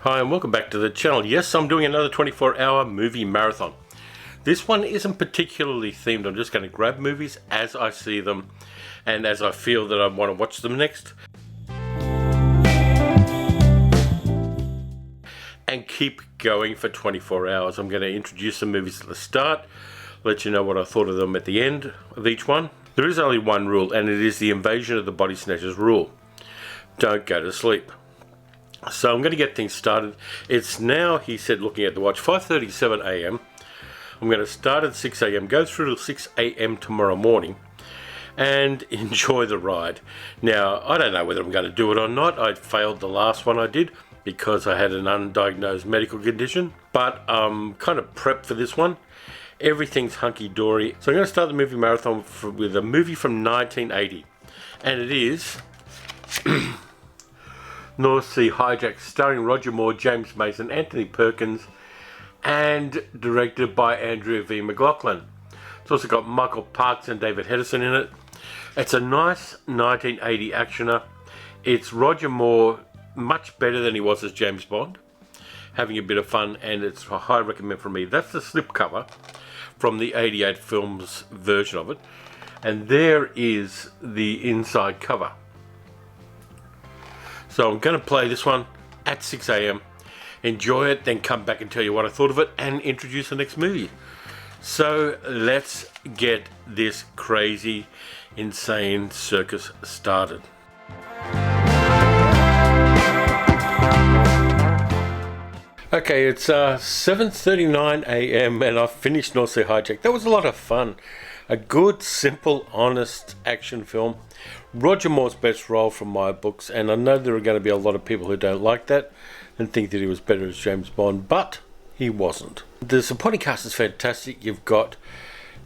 Hi and welcome back to the channel. Yes, I'm doing another 24-hour movie marathon. This one isn't particularly themed. I'm just going to grab movies as I see them and as I feel that I want to watch them next. And keep going for 24 hours. I'm going to introduce some movies at the start, let you know what I thought of them at the end of each one. There is only one rule, and it is the invasion of the body snatchers rule. Don't go to sleep. So I'm going to get things started. It's now, he said, looking at the watch, 5:37 a.m. I'm going to start at 6 a.m., go through till 6 a.m. tomorrow morning, and enjoy the ride. Now, I don't know whether I'm going to do it or not. I failed the last one I did because I had an undiagnosed medical condition, but I'm kind of prepped for this one. Everything's hunky-dory. So I'm going to start the movie marathon with a movie from 1980, and it is North Sea Hijack, starring Roger Moore, James Mason, Anthony Perkins, and directed by Andrea V. McLaughlin. It's also got Michael Parks and David Hedison in it. It's a nice 1980 actioner. It's Roger Moore much better than he was as James Bond, having a bit of fun, and it's a high recommend from me. That's the slipcover from the 88 films version of it, and there is the inside cover. So I'm going to play this one at 6 a.m, enjoy it, then come back and tell you what I thought of it and introduce the next movie. So let's get this crazy, insane circus started. Okay, it's 7:39 a.m. and I've finished North Sea Hijack. That was a lot of fun. A good, simple, honest action film. Roger Moore's best role from my books, and I know there are going to be a lot of people who don't like that and think that he was better as James Bond, but he wasn't. The supporting cast is fantastic. You've got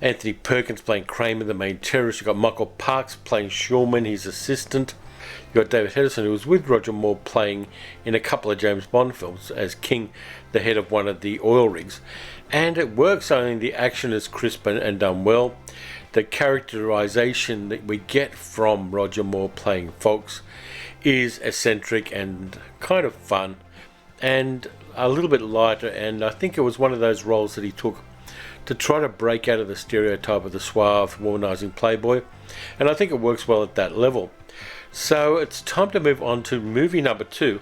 Anthony Perkins playing Kramer, the main terrorist. You've got Michael Parks playing Shulman, his assistant. You've got David Hedison, who was with Roger Moore, playing in a couple of James Bond films as King, the head of one of the oil rigs. And it works, only the action is crisp and done well. The characterization that we get from Roger Moore playing Fox is eccentric and kind of fun and a little bit lighter, and I think it was one of those roles that he took to try to break out of the stereotype of the suave, womanizing playboy, and I think it works well at that level. So it's time to move on to movie number 2,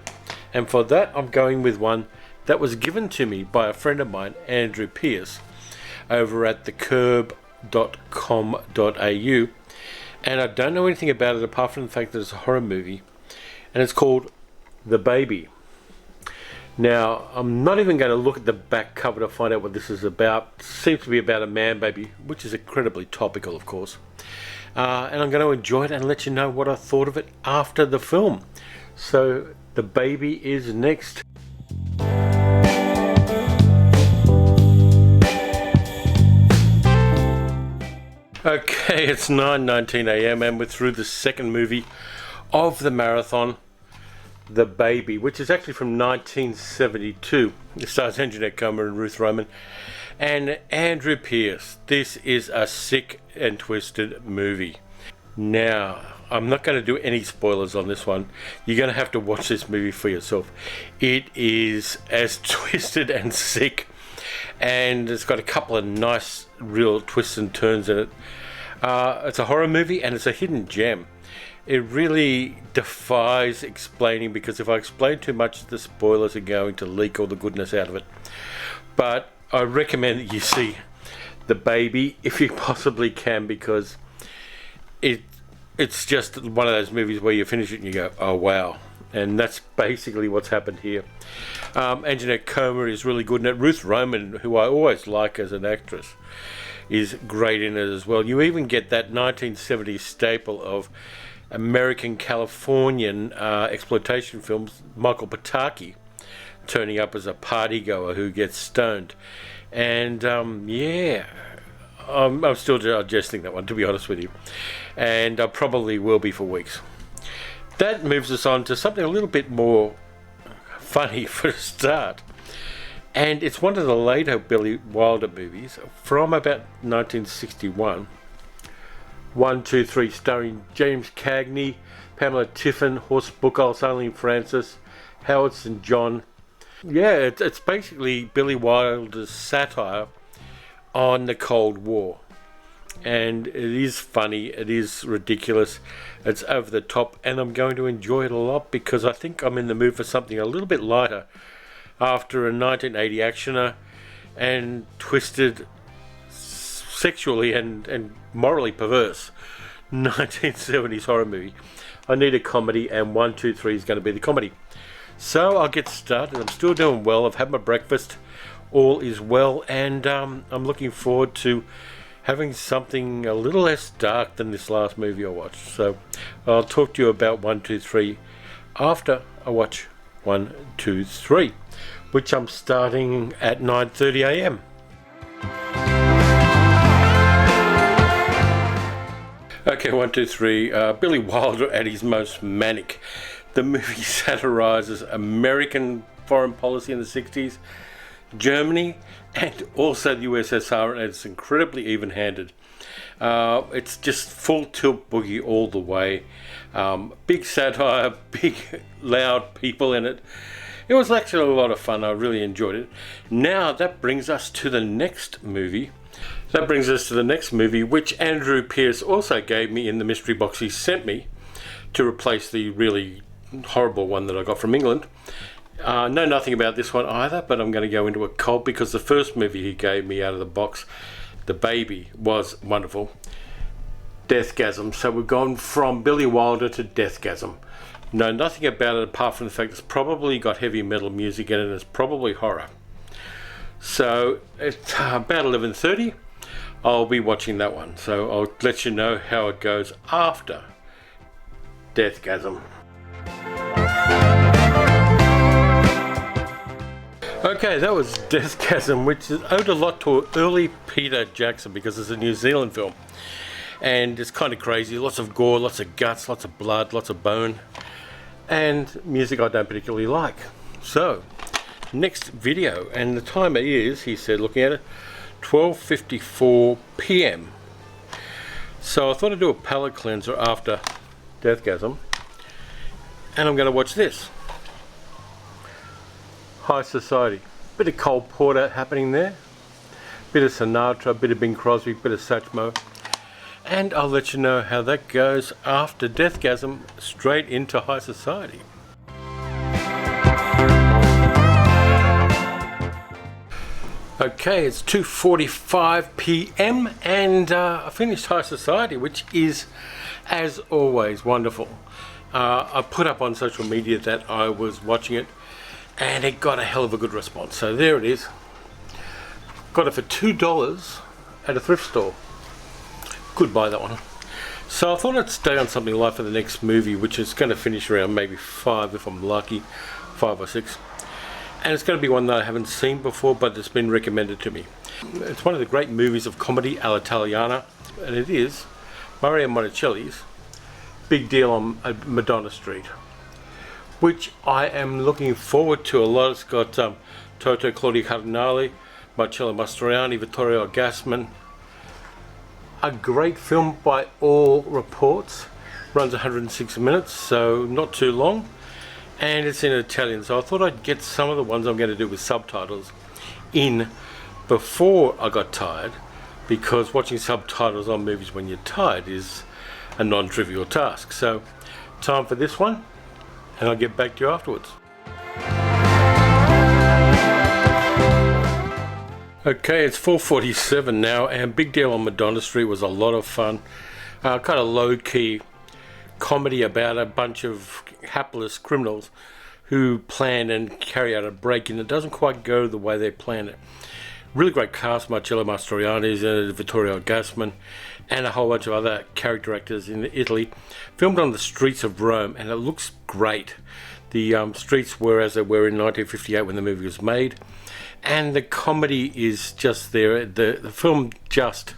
and for that I'm going with one that was given to me by a friend of mine, Andrew Pierce, over at thecurb.com.au, and I don't know anything about it apart from the fact that it's a horror movie, and it's called The Baby. Now, I'm not even going to look at the back cover to find out what this is about. It seems to be about a man baby, which is incredibly topical, of course. And I'm going to enjoy it and let you know what I thought of it after the film. So, The Baby is next. Okay, it's 9:19 a.m. and we're through the second movie of the marathon, The Baby, which is actually from 1972. It stars Anjanette Comer and Ruth Roman and Andrew Pierce. This is a sick and twisted movie. Now, I'm not going to do any spoilers on this one. You're going to have to watch this movie for yourself. It is as twisted and sick, and it's got a couple of nice real twists and turns in it. It's a horror movie and it's a hidden gem. It really defies explaining, because if I explain too much, the spoilers are going to leak all the goodness out of it. But I recommend that you see The Baby if you possibly can, because it's just one of those movies where you finish it and you go, oh wow. And that's basically what's happened here. Anjanette Comer is really good in it. Ruth Roman, who I always like as an actress, is great in it as well. You even get that 1970s staple of American Californian exploitation films, Michael Pataki turning up as a party goer who gets stoned. And yeah, I'm still digesting that one, to be honest with you, and I probably will be for weeks. That moves us on to something a little bit more funny for a start, and it's one of the later Billy Wilder movies from about 1961. 1, 2, 3, starring James Cagney, Pamela Tiffin, Horst Buchholz, Eileen Francis, Howard St. John, Yeah, it's basically Billy Wilder's satire on the Cold War. And it is funny, it is ridiculous, it's over the top, and I'm going to enjoy it a lot because I think I'm in the mood for something a little bit lighter after a 1980 actioner and twisted, sexually and morally perverse 1970s horror movie. I need a comedy, and 1, 2, 3 is going to be the comedy. So I'll get started. I'm still doing well. I've had my breakfast. All is well, and I'm looking forward to having something a little less dark than this last movie I watched. So I'll talk to you about 1, 2, 3 after I watch 1, 2, 3, which I'm starting at 9:30 a.m. Okay, 1, 2, 3. Billy Wilder at his most manic. The movie satirizes American foreign policy in the 60s, Germany, and also the USSR, and it's incredibly even-handed. It's just full tilt boogie all the way. Big satire, big loud people in it. It was actually a lot of fun. I really enjoyed it. Now that brings us to the next movie. Which Andrew Pierce also gave me in the mystery box he sent me to replace the really horrible one that I got from England. Know nothing about this one either, but I'm going to go into it cold because the first movie he gave me out of the box, The Baby, was wonderful. Deathgasm. So we've gone from Billy Wilder to Deathgasm. Know nothing about it apart from the fact it's probably got heavy metal music in it and it's probably horror. So it's about 11:30. I'll be watching that one. So I'll let you know how it goes after Deathgasm. Okay, that was Deathgasm, which is owed a lot to early Peter Jackson because it's a New Zealand film. And it's kind of crazy, lots of gore, lots of guts, lots of blood, lots of bone, and music I don't particularly like. So, next video, and the timer is, he said, looking at it, 12:54 p.m. So I thought I'd do a palate cleanser after Deathgasm, and I'm going to watch this. High Society. Bit of Cole Porter happening there. Bit of Sinatra, bit of Bing Crosby, bit of Satchmo. And I'll let you know how that goes after Deathgasm, straight into High Society. Okay, it's 2:45 p.m. and I finished High Society, which is, as always, wonderful. I put up on social media that I was watching it, and it got a hell of a good response. So there it is. Got it for $2 at a thrift store. Good buy, that one. So I thought I'd stay on something light for the next movie, which is going to finish around maybe 5 if I'm lucky, 5 or 6. And it's going to be one that I haven't seen before, but it's been recommended to me. It's one of the great movies of comedy all'Italiana, and it is Mario Monticelli's Big Deal on Madonna Street, which I am looking forward to a lot. It's got Toto Claudio Cardinale, Marcello Mastroianni, Vittorio Gassman. A great film by all reports. Runs 106 minutes, so not too long. And it's in Italian, so I thought I'd get some of the ones I'm going to do with subtitles in before I got tired, because watching subtitles on movies when you're tired is a non-trivial task. So, time for this one, and I'll get back to you afterwards. Okay, it's 4:47 now, and Big Deal on Madonna Street was a lot of fun. Kind of low-key comedy about a bunch of hapless criminals who plan and carry out a break-in that doesn't quite go the way they plan it. Really great cast. Marcello Mastroianni and Vittorio Gassman, and a whole bunch of other character actors in Italy. Filmed on the streets of Rome, and it looks great. The streets were as they were in 1958 when the movie was made, and the comedy is just there. The film just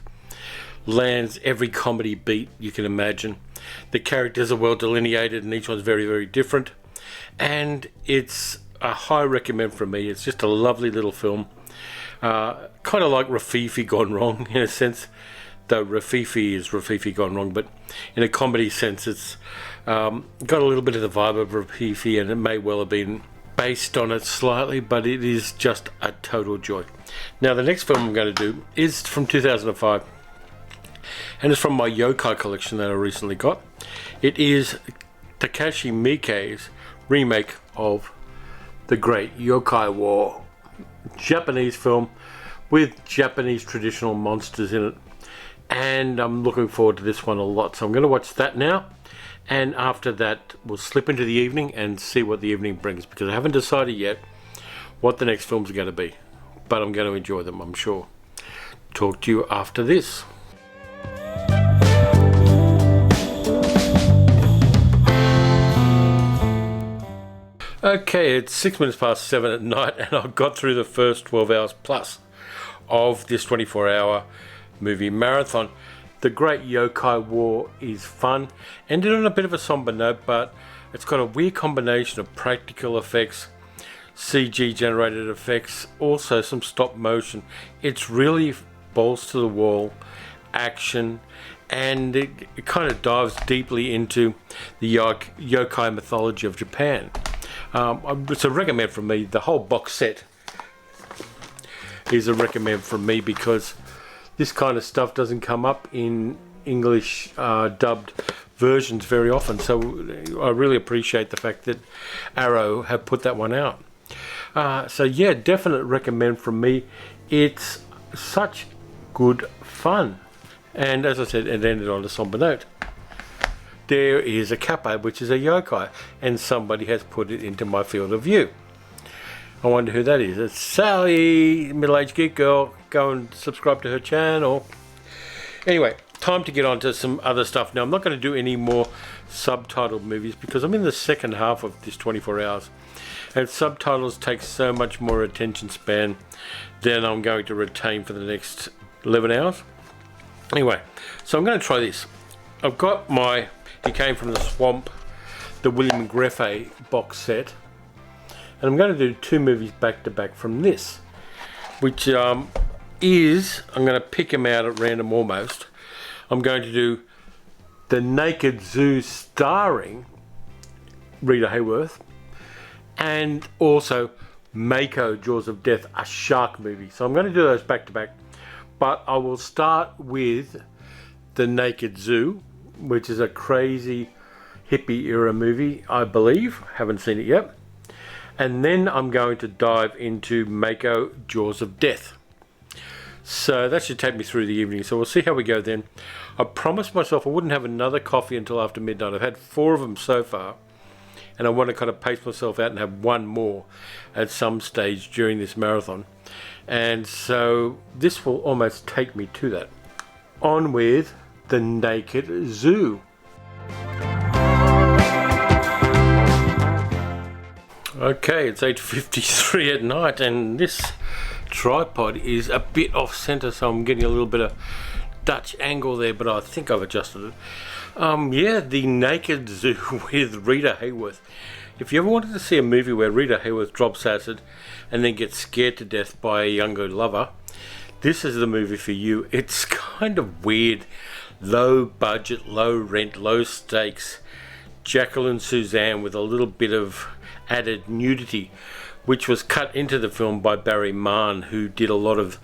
lands every comedy beat you can imagine. The characters are well delineated, and each one's very, very different. And it's a high recommend from me. It's just a lovely little film. Kind of like Rafifi gone wrong, in a sense. Though Rafifi is Rafifi gone wrong, but in a comedy sense, it's got a little bit of the vibe of Rafifi, and it may well have been based on it slightly, but it is just a total joy. Now the next film I'm going to do is from 2005, and it's from my yokai collection that I recently got. It is Takashi Miike's remake of The Great Yokai War, Japanese film with Japanese traditional monsters in it, and I'm looking forward to this one a lot, so I'm going to watch that now, and after that we'll slip into the evening and see what the evening brings, because I haven't decided yet what the next films are going to be, but I'm going to enjoy them, I'm sure. Talk to you after this. Okay, it's 6 minutes past 7 at night, and I've got through the first 12 hours plus of this 24-hour movie marathon. The Great Yokai War is fun. Ended on a bit of a somber note, but it's got a weird combination of practical effects, CG generated effects, also some stop motion. It's really balls to the wall action, and it kind of dives deeply into the yokai mythology of Japan. It's a recommend from me. The whole box set is a recommend from me, because this kind of stuff doesn't come up in English dubbed versions very often, so I really appreciate the fact that Arrow have put that one out. So yeah, definite recommend from me. It's such good fun, and as I said, it ended on a somber note. There is a kappa, which is a yokai, and somebody has put it into my field of view. I wonder who that is. It's Sally, middle-aged geek girl. Go and subscribe to her channel. Anyway, time to get on to some other stuff. Now, I'm not going to do any more subtitled movies, because I'm in the second half of this 24 hours. And subtitles take so much more attention span than I'm going to retain for the next 11 hours. Anyway, so I'm going to try this. I've got my He Came from the Swamp, the William Grefé box set, and I'm going to do two movies back to back from this, which I'm going to pick them out at random almost. I'm going to do The Naked Zoo starring Rita Hayworth, and also Mako, Jaws of Death, a shark movie. So I'm going to do those back to back, but I will start with The Naked Zoo, which is a crazy hippie era movie, I believe. Haven't seen it yet. And then I'm going to dive into Mako, Jaws of Death. So that should take me through the evening. So we'll see how we go then. I promised myself I wouldn't have another coffee until after midnight. I've had 4 of them so far, and I want to kind of pace myself out and have one more at some stage during this marathon. And so this will almost take me to that. On with The Naked Zoo. Okay, it's 8:53 at night, and this tripod is a bit off center, so I'm getting a little bit of Dutch angle there, but I think I've adjusted it. Yeah, The Naked Zoo with Rita Hayworth. If you ever wanted to see a movie where Rita Hayworth drops acid and then gets scared to death by a younger lover, this is the movie for you. It's kind of weird, low budget, low rent, low stakes, Jacqueline Suzanne with a little bit of added nudity, which was cut into the film by Barry Mann, who did a lot of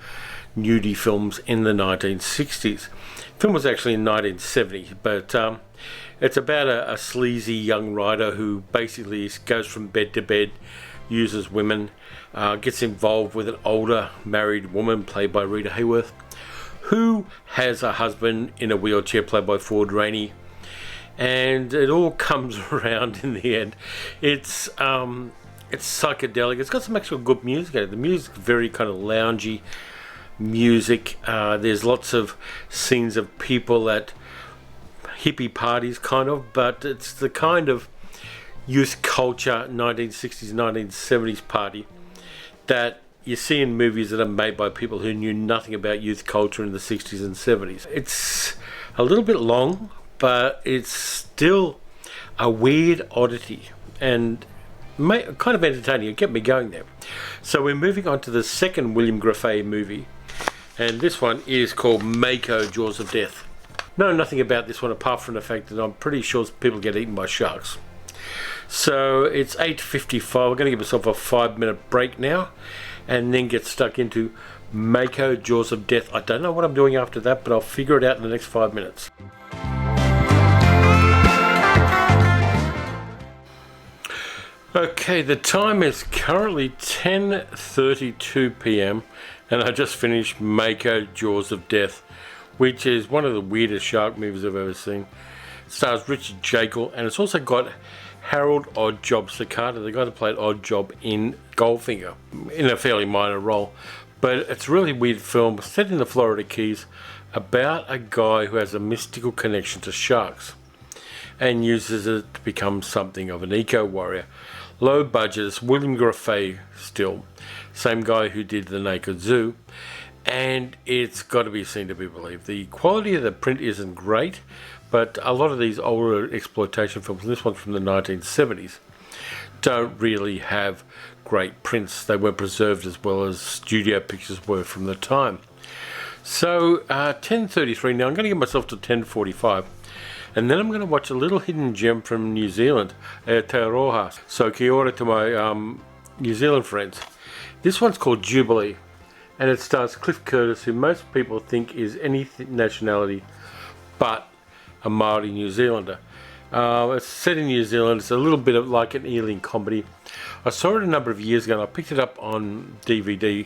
nudie films in the 1960s. The film was actually in 1970, but it's about a sleazy young writer who basically goes from bed to bed, uses women, gets involved with an older married woman played by Rita Hayworth, who has a husband in a wheelchair played by Ford Rainey, and it all comes around in the end. It's psychedelic. It's got some actual good music in it. The music's very kind of loungy music. There's lots of scenes of people at hippie parties, kind of, but it's the kind of youth culture 1960s, 1970s party that you see in movies that are made by people who knew nothing about youth culture in the 60s and 70s. It's a little bit long, but it's still a weird oddity and kind of entertaining. It kept me going there. So we're moving on to the second William Grefé movie, and this one is called Mako, Jaws of Death. Know nothing about this one apart from the fact that I'm pretty sure people get eaten by sharks. So it's 8:55. I'm going to give myself a 5-minute break now and then get stuck into Mako Jaws of Death. I don't know what I'm doing after that, but I'll figure it out in the next 5 minutes. Okay, the time is currently 10:32 p.m. and I just finished Mako Jaws of Death, which is one of the weirdest shark movies I've ever seen. It stars Richard Jekyll, and it's also got Harold Oddjob Sakata, the guy that played Oddjob in Goldfinger, in a fairly minor role. But it's a really weird film set in the Florida Keys about a guy who has a mystical connection to sharks and uses it to become something of an eco-warrior. Low budget, it's William Graffet still, same guy who did The Naked Zoo, and it's got to be seen to be believed. The quality of the print isn't great, but a lot of these older exploitation films, this one's from the 1970s, don't really have great prints. They weren't preserved as well as studio pictures were from the time. So 10:33 now, I'm going to give myself to 10:45. And then I'm going to watch a little hidden gem from New Zealand, Aotearoa. So kia ora to my New Zealand friends. This one's called Jubilee, and it stars Cliff Curtis, who most people think is any nationality but a Māori New Zealander. It's set in New Zealand. It's a little bit of like an Ealing comedy. I saw it a number of years ago, and I picked it up on DVD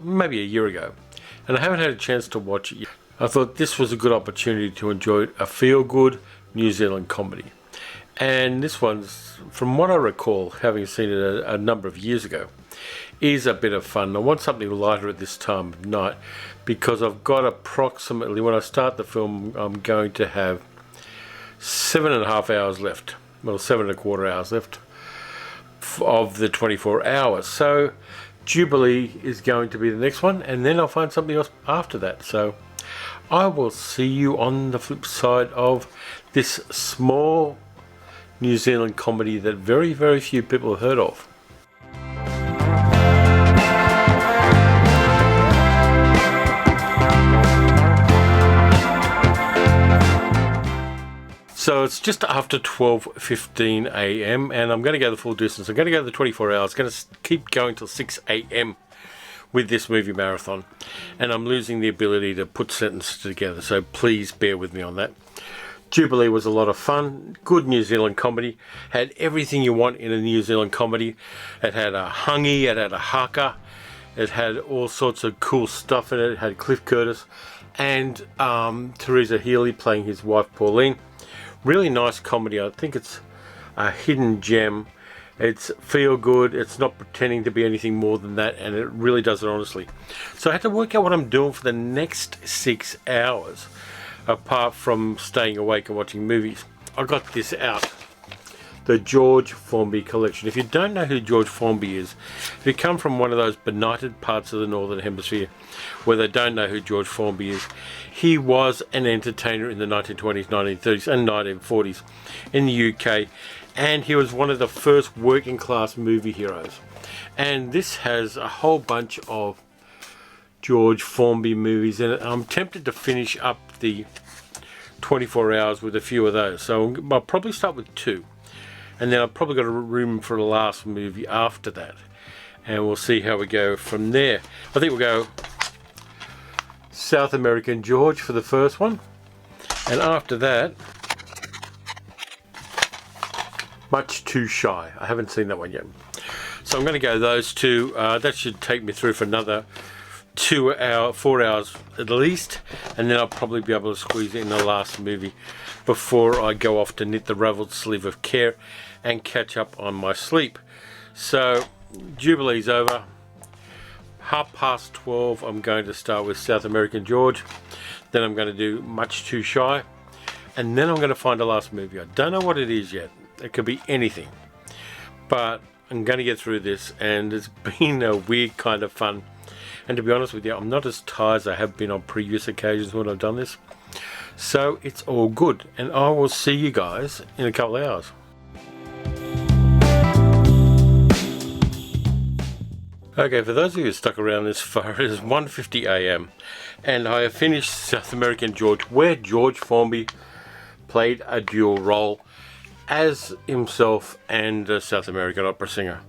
maybe a year ago, and I haven't had a chance to watch it yet. I thought this was a good opportunity to enjoy a feel-good New Zealand comedy. And this one's, from what I recall, having seen it a number of years ago, is a bit of fun. I want something lighter at this time of night because I've got approximately, when I start the film, I'm going to have 7.5 hours left. Well, 7.25 hours left of the 24 hours. So Jubilee is going to be the next one, and then I'll find something else after that. So I will see you on the flip side of this small New Zealand comedy that very, very few people have heard of. So it's just after 12:15 a.m. and I'm going to go the full distance. I'm going to go the 24 hours. I'm going to keep going till 6 a.m. with this movie marathon, and I'm losing the ability to put sentences together, so please bear with me on that. Jubilee was a lot of fun, good New Zealand comedy, had everything you want in a New Zealand comedy. It had a hangi, it had a haka, it had all sorts of cool stuff in it. It had Cliff Curtis and Teresa Healy playing his wife Pauline. Really nice comedy. I think it's a hidden gem. It's feel good, it's not pretending to be anything more than that, and it really does it honestly. So I had to work out what I'm doing for the next 6 hours, apart from staying awake and watching movies. I got this out, the George Formby collection. If you don't know who George Formby is, if you come from one of those benighted parts of the Northern Hemisphere where they don't know who George Formby is, he was an entertainer in the 1920s, 1930s and 1940s in the UK. And he was one of the first working class movie heroes. And this has a whole bunch of George Formby movies in it. I'm tempted to finish up the 24 hours with a few of those. So I'll probably start with 2. And then I've probably got a room for the last movie after that. And we'll see how we go from there. I think we'll go South American George for the first one. And after that, Much Too Shy. I haven't seen that one yet. So I'm going to go those two. That should take me through for another 4 hours at least. And then I'll probably be able to squeeze in the last movie before I go off to knit the raveled sleeve of care and catch up on my sleep. So Jubilee's over. 12:30 I'm going to start with South American George. Then I'm going to do Much Too Shy. And then I'm going to find the last movie. I don't know what it is yet. It could be anything, but I'm going to get through this, and it's been a weird kind of fun. And to be honest with you, I'm not as tired as I have been on previous occasions when I've done this, so it's all good, and I will see you guys in a couple of hours. Okay, for those of you who stuck around this far, it is 1:50 a.m. and I have finished South American George, where George Formby played a dual role as himself and a South American opera singer.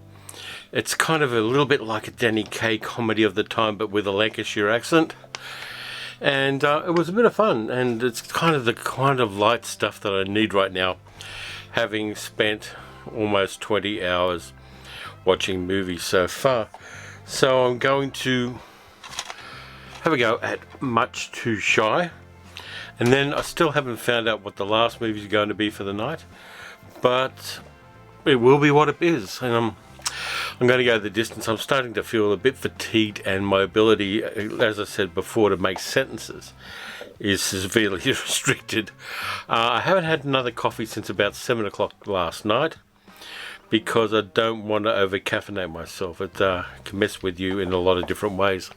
It's kind of a little bit like a Danny Kaye comedy of the time, but with a Lancashire accent. And it was a bit of fun, and it's kind of the kind of light stuff that I need right now, having spent almost 20 hours watching movies so far. So I'm going to have a go at Much Too Shy, and then I still haven't found out what the last movie is going to be for the night, but it will be what it is, and I'm going to go the distance. I'm starting to feel a bit fatigued, and my ability, as I said before, to make sentences is severely restricted. I haven't had another coffee since about 7 o'clock last night, because I don't want to over caffeinate myself. It can mess with you in a lot of different ways.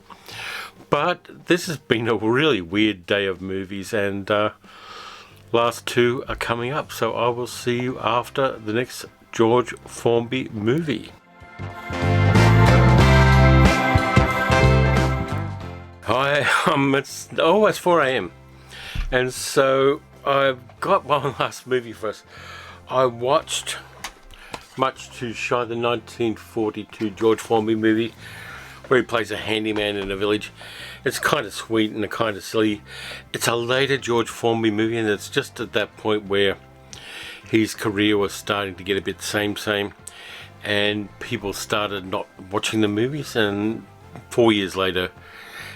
But this has been a really weird day of movies, and last two are coming up, so I will see you after the next George Formby movie. Hi, it's almost 4 AM, and so I've got one last movie for us. I watched Much Too Shy, the 1942 George Formby movie, where he plays a handyman in a village. It's kind of sweet and kind of silly. It's a later George Formby movie, and it's just at that point where his career was starting to get a bit same, and people started not watching the movies, and 4 years later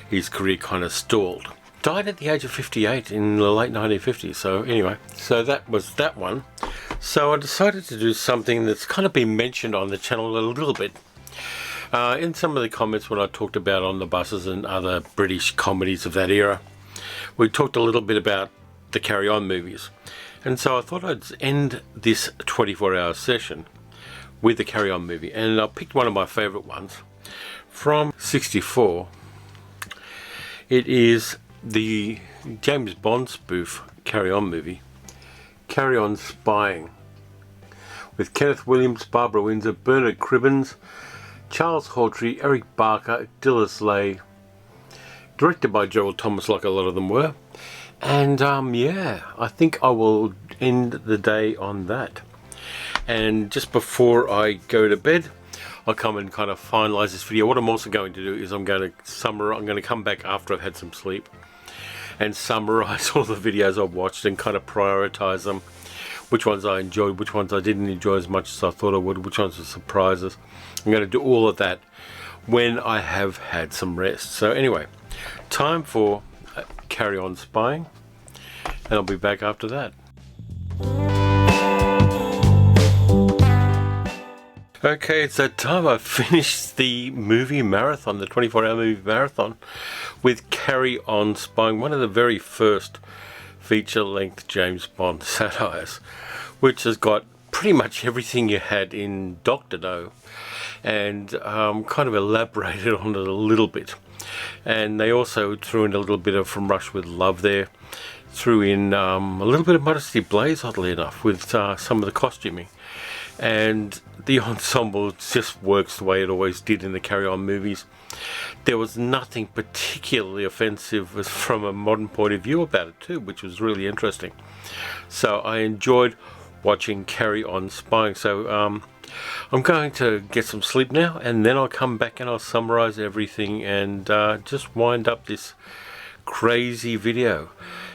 his career kind of stalled. Died at the age of 58 in the late 1950s. So anyway, so that was that one. So I decided to do something that's kind of been mentioned on the channel a little bit in some of the comments when I talked about On the Buses and other British comedies of that era. We talked a little bit about the Carry On movies, and so I thought I'd end this 24-hour session with the Carry On movie, and I picked one of my favourite ones from '64. It is the James Bond spoof Carry On movie, Carry On Spying, with Kenneth Williams, Barbara Windsor, Bernard Cribbins, Charles Hawtrey, Eric Barker, Dilys Lay, directed by Gerald Thomas, like a lot of them were. And yeah, I think I will end the day on that. And just before I go to bed, I'll come and kind of finalize this video. What I'm also going to do is I'm going to come back after I've had some sleep and summarize all the videos I've watched and kind of prioritize them. Which ones I enjoyed, which ones I didn't enjoy as much as I thought I would, which ones were surprises. I'm going to do all of that when I have had some rest. So anyway, time for Carry On Spying, and I'll be back after that. Okay, it's that time. I've finished the movie marathon, the 24-hour movie marathon, with Carry On Spying, one of the very first feature-length James Bond satires, which has got pretty much everything you had in Dr. No, and kind of elaborated on it a little bit. And they also threw in a little bit of From Rush with Love there, threw in a little bit of Modesty Blaze, oddly enough, with some of the costuming. And the ensemble just works the way it always did in the Carry On movies. There was nothing particularly offensive from a modern point of view about it too, which was really interesting. So I enjoyed watching Carry On Spying. So I'm going to get some sleep now, and then I'll come back and I'll summarize everything and just wind up this crazy video.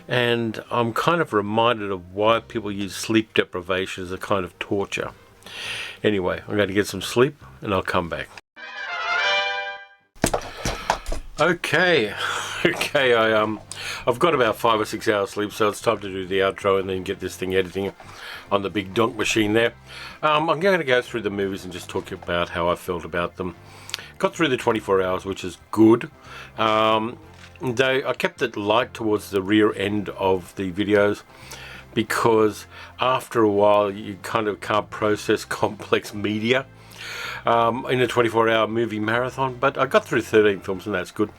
And I'm kind of reminded of why people use sleep deprivation as a kind of torture. Anyway, I'm going to get some sleep and I'll come back. Okay, I've got about 5 or 6 hours sleep, so it's time to do the outro and then get this thing editing on the big donk machine there. I'm going to go through the movies and just talk about how I felt about them. Got through the 24 hours, which is good. I kept it light towards the rear end of the videos, because after a while you kind of can't process complex media in a 24-hour movie marathon. But I got through 13 films, and that's good.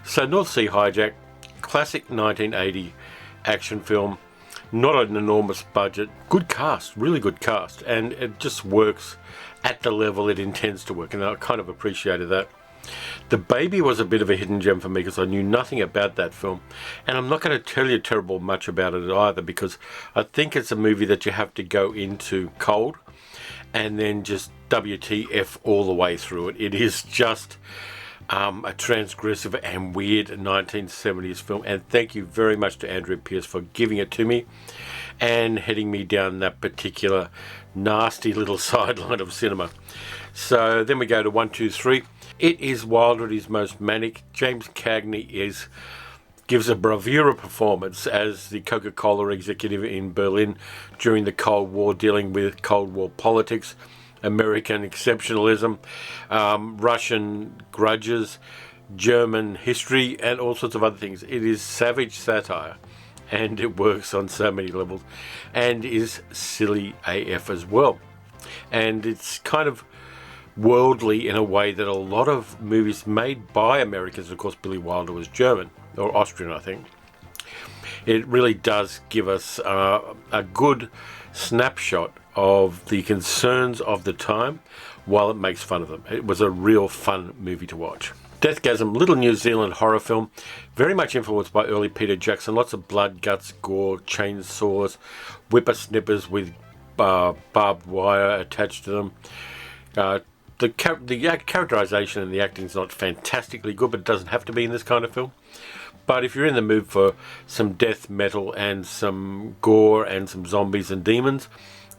So North Sea Hijack, classic 1980 action film, not an enormous budget, good cast, really good cast, and it just works at the level it intends to work, and I kind of appreciated that. The Baby was a bit of a hidden gem for me because I knew nothing about that film, and I'm not going to tell you terrible much about it either, because I think it's a movie that you have to go into cold and then just WTF all the way through it. It is just a transgressive and weird 1970s film, and thank you very much to Andrea Pierce for giving it to me and heading me down that particular nasty little sideline of cinema. So then we go to 1, 2, 3. It is Wilder at his most manic. James Cagney gives a bravura performance as the Coca-Cola executive in Berlin during the Cold War, dealing with Cold War politics, American exceptionalism, Russian grudges, German history, and all sorts of other things. It is savage satire, and it works on so many levels, and is silly AF as well. And it's kind of worldly in a way that a lot of movies made by Americans, of course Billy Wilder was German, or Austrian I think, it really does give us a good snapshot of the concerns of the time while it makes fun of them. It was a real fun movie to watch. Deathgasm, little New Zealand horror film, very much influenced by early Peter Jackson. Lots of blood, guts, gore, chainsaws, whippersnippers with barbed wire attached to them. The characterization and the acting is not fantastically good, but it doesn't have to be in this kind of film. But if you're in the mood for some death metal and some gore and some zombies and demons,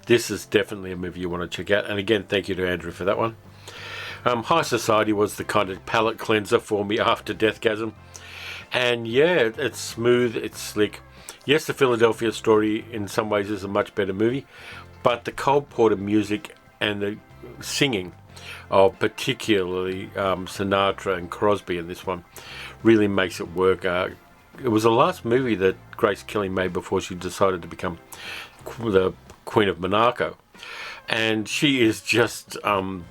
this is definitely a movie you want to check out. And again, thank you to Andrew for that one. High Society was the kind of palate cleanser for me after Deathgasm. And yeah, it's smooth, it's slick. Yes, the Philadelphia Story in some ways is a much better movie, but the Cole Porter music and the singing of particularly Sinatra and Crosby in this one really makes it work. It was the last movie that Grace Kelly made before she decided to become the Queen of Monaco, and she is just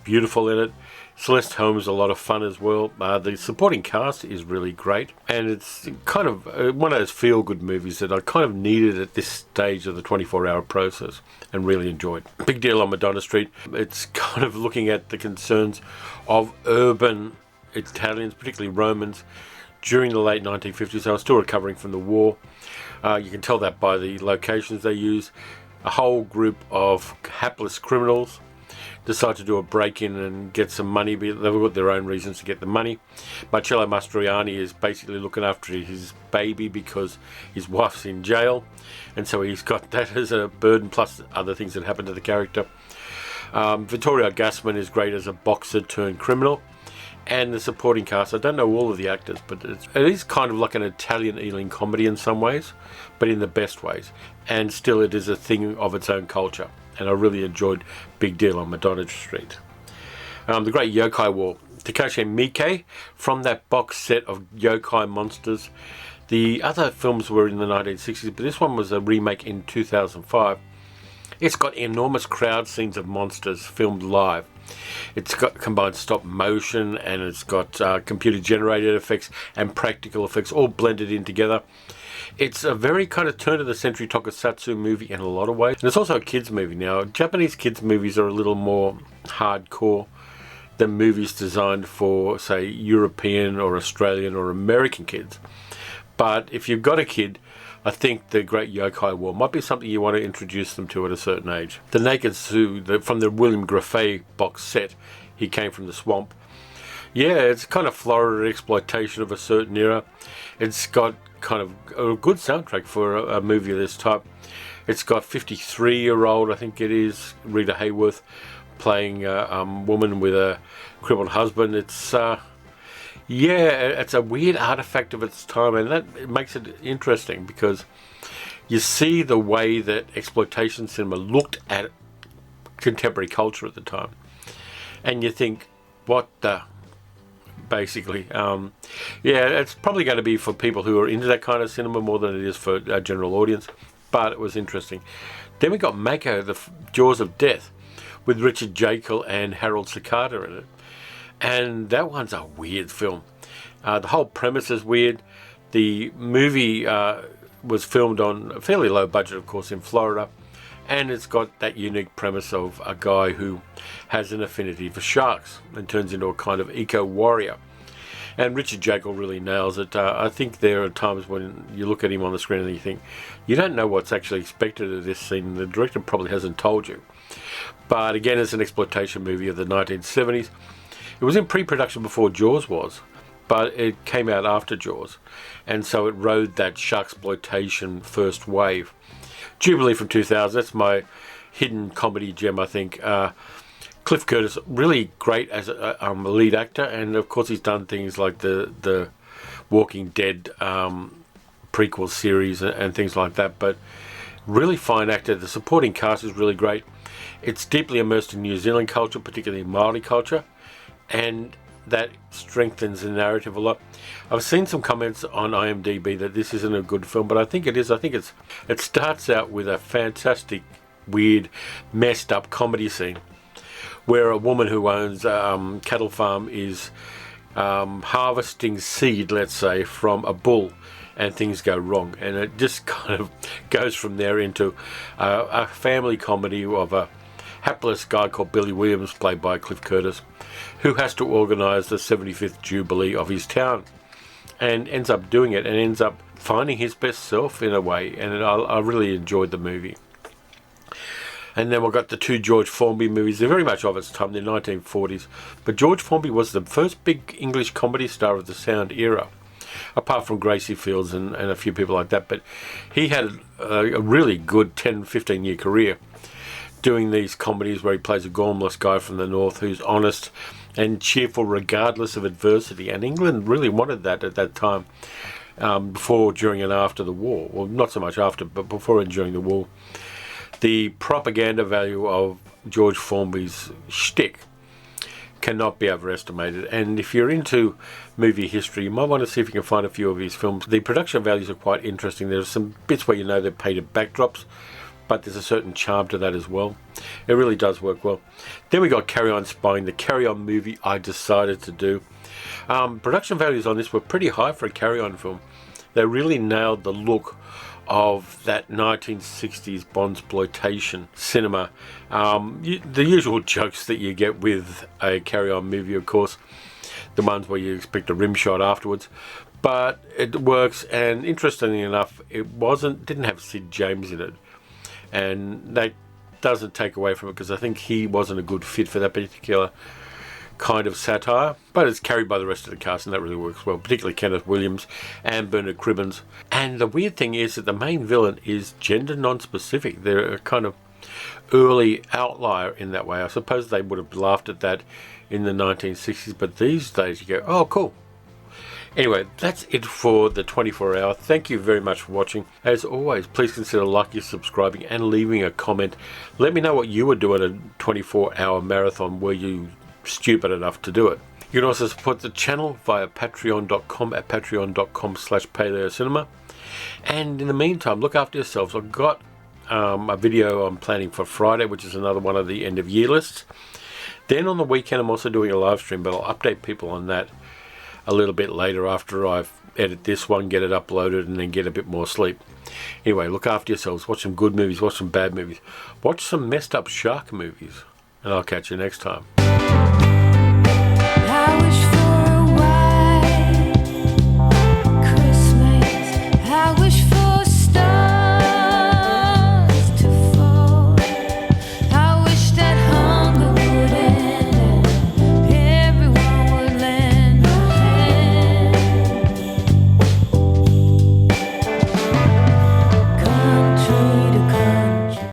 beautiful in it. Celeste Holmes is a lot of fun as well. The supporting cast is really great, and it's kind of one of those feel-good movies that I kind of needed at this stage of the 24-hour process and really enjoyed. Big Deal on Madonna Street. It's kind of looking at the concerns of urban Italians, particularly Romans, during the late 1950s. They were still recovering from the war. You can tell that by the locations they use. A whole group of hapless criminals decide to do a break-in and get some money. They've got their own reasons to get the money. Marcello Mastroianni is basically looking after his baby because his wife's in jail, and so he's got that as a burden, plus other things that happen to the character. Vittorio Gassman is great as a boxer turned criminal, and the supporting cast, I don't know all of the actors, but it is kind of like an Italian Ealing comedy in some ways, but in the best ways, and still it is a thing of its own culture. And I really enjoyed Big Deal on Madonna Street. The Great Yokai War. Takashi Miike, from that box set of yokai monsters. The other films were in the 1960s, but this one was a remake in 2005. It's got enormous crowd scenes of monsters filmed live. It's got combined stop motion, and it's got computer generated effects and practical effects all blended in together. It's a very kind of turn of the century tokusatsu movie in a lot of ways. And it's also a kids movie now. Japanese kids movies are a little more hardcore than movies designed for, say, European or Australian or American kids. But if you've got a kid, I think The Great Yokai War might be something you want to introduce them to at a certain age. The Naked Zoo, from the William Graffet box set, He Came from the Swamp. Yeah, it's kind of Florida exploitation of a certain era. It's got kind of a good soundtrack for a movie of this type. It's got 53-year-old, I think it is, Rita Hayworth playing a woman with a crippled husband. It's it's a weird artifact of its time, and that makes it interesting because you see the way that exploitation cinema looked at contemporary culture at the time, and you think, what the... Basically, it's probably going to be for people who are into that kind of cinema more than it is for a general audience, but it was interesting. Then we got Mako, the Jaws of Death, with Richard Jekyll and Harold Sakata in it, and that one's a weird film. The whole premise is weird. The movie was filmed on a fairly low budget, of course, in Florida, and it's got that unique premise of a guy who has an affinity for sharks and turns into a kind of eco-warrior. And Richard Jekyll really nails it. I think there are times when you look at him on the screen and you think, you don't know what's actually expected of this scene. The director probably hasn't told you. But again, it's an exploitation movie of the 1970s. It was in pre-production before Jaws was, but it came out after Jaws. And so it rode that sharksploitation first wave. Jubilee from 2000, that's my hidden comedy gem, I think. Cliff Curtis, really great as a lead actor, and of course he's done things like the Walking Dead prequel series and things like that, but really fine actor. The supporting cast is really great. It's deeply immersed in New Zealand culture, particularly Māori culture, and that strengthens the narrative a lot. I've seen some comments on IMDb that this isn't a good film, but I think it is. I think it starts out with a fantastic, weird, messed up comedy scene where a woman who owns a cattle farm is harvesting seed, let's say, from a bull, and things go wrong. And it just kind of goes from there into a family comedy of a hapless guy called Billy Williams, played by Cliff Curtis, who has to organise the 75th Jubilee of his town, and ends up doing it, and ends up finding his best self in a way. And I really enjoyed the movie. And then we've got the two George Formby movies. They're very much of its time, they're 1940s. But George Formby was the first big English comedy star of the sound era, apart from Gracie Fields and a few people like that. But he had a really good 10-15 year career doing these comedies where he plays a gormless guy from the north who's honest and cheerful regardless of adversity. And England really wanted that at that time, before, during and after the war. Well, not so much after, but before and during the war. The propaganda value of George Formby's shtick cannot be overestimated. And if you're into movie history, you might want to see if you can find a few of his films. The production values are quite interesting. There's some bits where you know they're painted backdrops, but there's a certain charm to that as well. It really does work well. Then we got Carry On Spying, the Carry On movie I decided to do. Production values on this were pretty high for a Carry On film. They really nailed the look of that 1960s Bondsploitation cinema. The usual jokes that you get with a Carry On movie, of course, the ones where you expect a rim shot afterwards, but it works. And interestingly enough, it didn't have Sid James in it, and that doesn't take away from it, because I think he wasn't a good fit for that particular kind of satire, but it's carried by the rest of the cast, and that really works well, particularly Kenneth Williams and Bernard Cribbins. And the weird thing is that the main villain is gender non-specific. They're a kind of early outlier in that way. I suppose they would have laughed at that in the 1960s, but these days you go, oh cool. Anyway, that's it for the 24 hour. Thank you very much for watching. As always, please consider liking, subscribing, and leaving a comment. Let me know what you would do at a 24 hour marathon. Were you stupid enough to do it? You can also support the channel via patreon.com at patreon.com/paleocinema. And in the meantime, look after yourselves. I've got a video I'm planning for Friday, which is another one of the end of year lists. Then on the weekend, I'm also doing a live stream, but I'll update people on that a little bit later after I've edited this one, get it uploaded, and then get a bit more sleep. Anyway, look after yourselves. Watch some good movies, watch some bad movies, watch some messed up shark movies, and I'll catch you next time. I wish